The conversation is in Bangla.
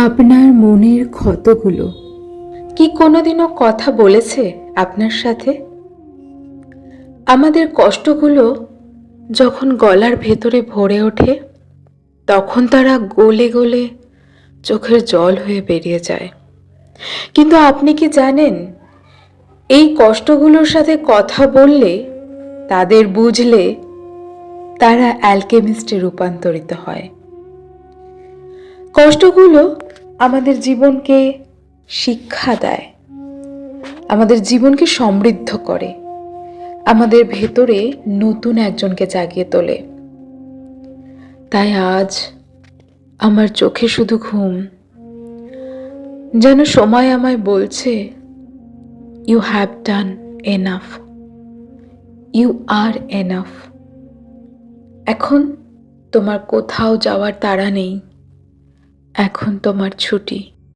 আপনার মনের ক্ষতগুলো কি কোনোদিনও কথা বলেছে আপনার সাথে? আমাদের কষ্টগুলো যখন গলার ভেতরে ভরে ওঠে, তখন তারা গলে গলে চোখের জল হয়ে বেরিয়ে যায়। কিন্তু আপনি কি জানেন, এই কষ্টগুলোর সাথে কথা বললে, তাদের বুঝলে, তারা অ্যালকেমিস্টে রূপান্তরিত হয়। কষ্টগুলো আমাদের জীবনকে শিক্ষা দেয়, আমাদের জীবনকে সমৃদ্ধ করে, আমাদের ভেতরে নতুন একজনকে জাগিয়ে তোলে। তাই আজ আমার চোখে শুধু ঘুম, যেন সময় আমায় বলছে, you have done enough, you are enough. এখন তোমার কোথাও যাওয়ার তাড়া নেই, এখন তোমার ছুটি।